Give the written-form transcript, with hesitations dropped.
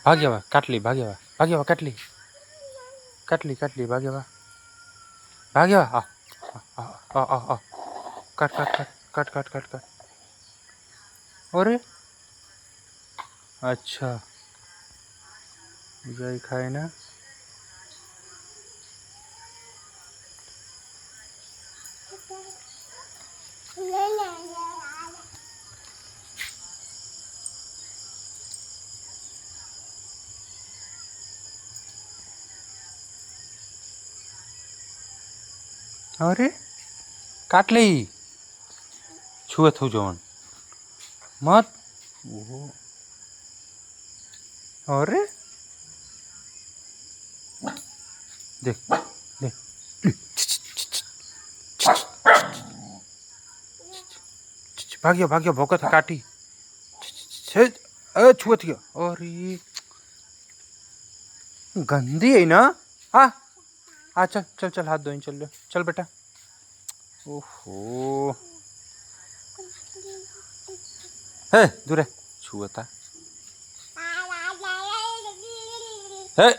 भाग्यवा काटली भाग्यवा भाग्यवा काटली काटली काटली भाग्यवा भाग्यवा आ काट काट काट काट काट काट काट अरे अच्छा जाई खाए ना अरे काटली छुए थू जवन मत ओहो अरे देख देख भाग्य भाग्य भोका था काटी छुए थी अरे गंदी है ना हाँ हाँ चल चल चल हाथ धोई चल चल बेटा ओहो है दूर है छुआ था है